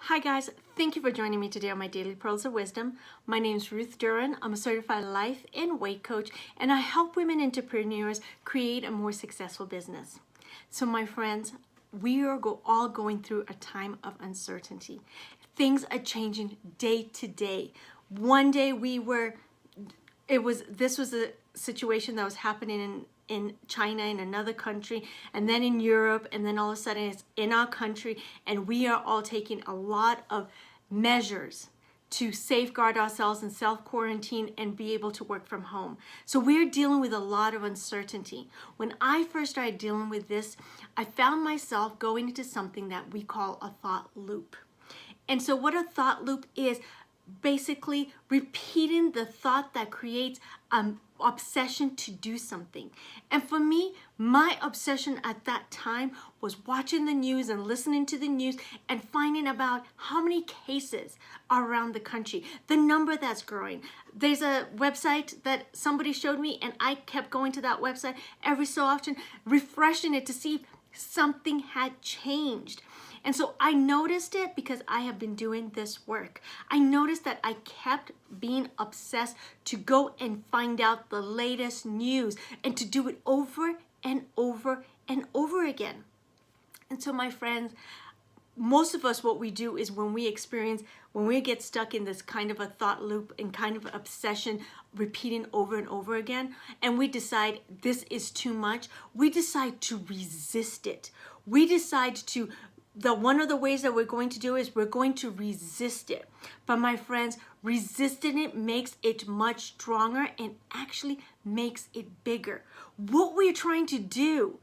Hi guys, thank you for joining me today on my Daily Pearls of Wisdom. My name is Ruth Duran. I'm a certified life and weight coach, and I help women entrepreneurs create a more successful business. So my friends, we are all going through a time of uncertainty. Things are changing day to day. One day this was a situation that was happening in China, in another country, and then in Europe, and then all of a sudden it's in our country, and we are all taking a lot of measures to safeguard ourselves and self-quarantine and be able to work from home. So we're dealing with a lot of uncertainty. When I first started dealing with this, I found myself going into something that we call a thought loop. And so what a thought loop is, basically repeating the thought that creates obsession to do something. And for me, my obsession at that time was watching the news and listening to the news and finding about how many cases are around the country, the number that's growing. There's a website that somebody showed me, and I kept going to that website every so often, refreshing it to see if something had changed. And so I noticed it because I have been doing this work. I noticed that I kept being obsessed to go and find out the latest news and to do it over and over and over again. And so my friends, most of us, what we do is when we get stuck in this kind of a thought loop and kind of obsession repeating over and over again, and we decide this is too much, we decide to resist it. We decide to one of the ways that we're going to do is we're going to resist it. But my friends, resisting it makes it much stronger and actually makes it bigger. What we're trying to do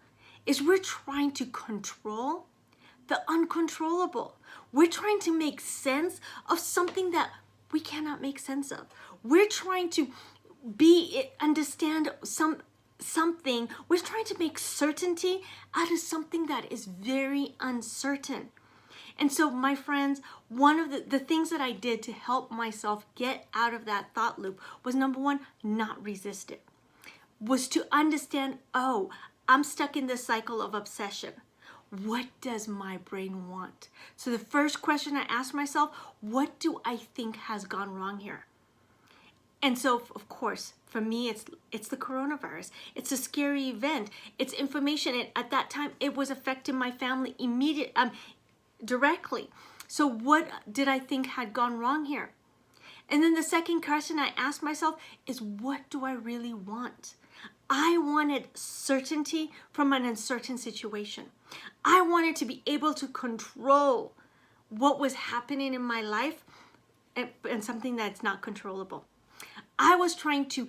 is we're trying to control the uncontrollable. We're trying to make sense of something that we cannot make sense of. We're trying to understand something. We're trying to make certainty out of something that is very uncertain. And so my friends, one of the things that I did to help myself get out of that thought loop was, number one, not resist it. Was to understand, oh, I'm stuck in this cycle of obsession. What does my brain want? So the first question I asked myself, what do I think has gone wrong here? And so, of course, for me, it's the coronavirus. It's a scary event. It's information. And at that time, it was affecting my family directly. So what did I think had gone wrong here? And then the second question I asked myself is, what do I really want? I wanted certainty from an uncertain situation. I wanted to be able to control what was happening in my life and something that's not controllable. I was trying to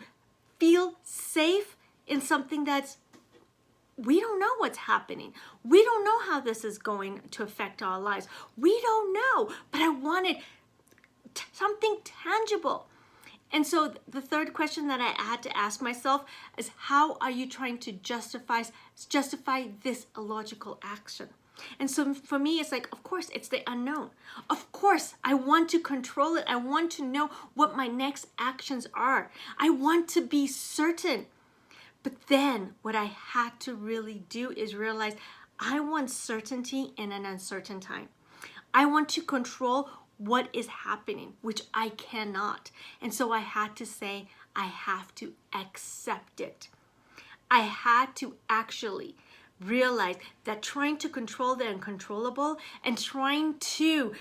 feel safe in something we don't know what's happening. We don't know how this is going to affect our lives. We don't know, but I wanted something tangible. And so the third question that I had to ask myself is, how are you trying to justify this illogical action? And so for me, it's like, of course, it's the unknown. Of course, I want to control it. I want to know what my next actions are. I want to be certain. But then what I had to really do is realize I want certainty in an uncertain time. I want to control what is happening, which I cannot. And so I had to say, I have to accept it. I had to actually realize that trying to control the uncontrollable and trying to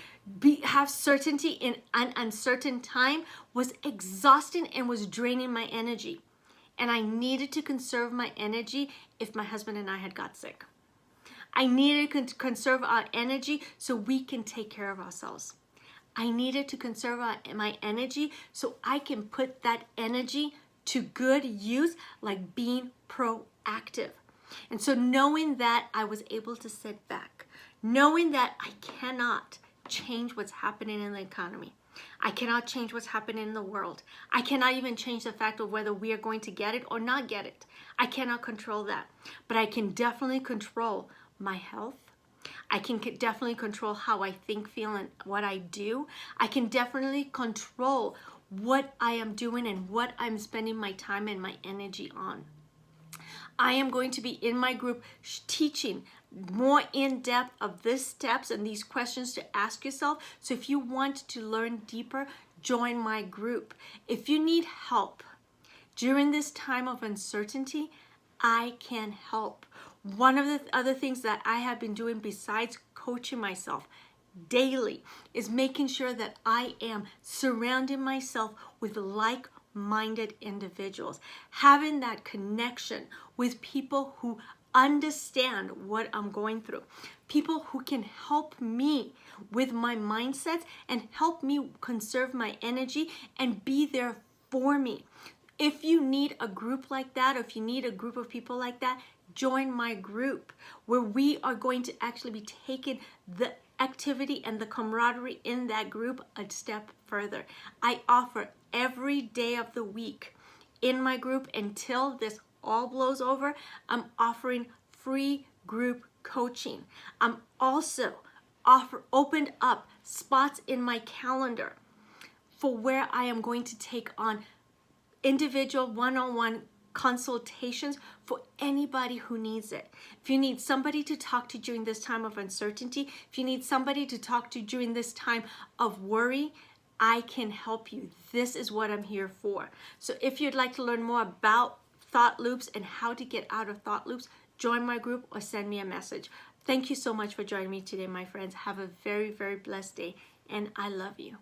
have certainty in an uncertain time was exhausting and was draining my energy. And I needed to conserve my energy if my husband and I had got sick. I needed to conserve our energy so we can take care of ourselves. I needed to conserve my energy so I can put that energy to good use, like being proactive. And so knowing that, I was able to sit back, knowing that I cannot change what's happening in the economy. I cannot change what's happening in the world. I cannot even change the fact of whether we are going to get it or not get it. I cannot control that. But I can definitely control my health. I can definitely control how I think, feel, and what I do. I can definitely control what I am doing and what I'm spending my time and my energy on. I am going to be in my group teaching more in depth of these steps and these questions to ask yourself. So if you want to learn deeper, join my group. If you need help during this time of uncertainty, I can help. One of the other things that I have been doing besides coaching myself daily is making sure that I am surrounding myself with like-minded individuals, having that connection with people who understand what I'm going through, people who can help me with my mindsets and help me conserve my energy and be there for me. If you need a group like that, or if you need a group of people like that, join my group where we are going to actually be taking the activity and the camaraderie in that group a step further. I offer every day of the week in my group until this all blows over. I'm offering free group coaching. I'm also opened up spots in my calendar for where I am going to take on individual one-on-one consultations for anybody who needs it. If you need somebody to talk to during this time of uncertainty, if you need somebody to talk to during this time of worry, I can help you. This is what I'm here for. So if you'd like to learn more about thought loops and how to get out of thought loops, join my group or send me a message. Thank you so much for joining me today, my friends. Have a very, very blessed day, and I love you.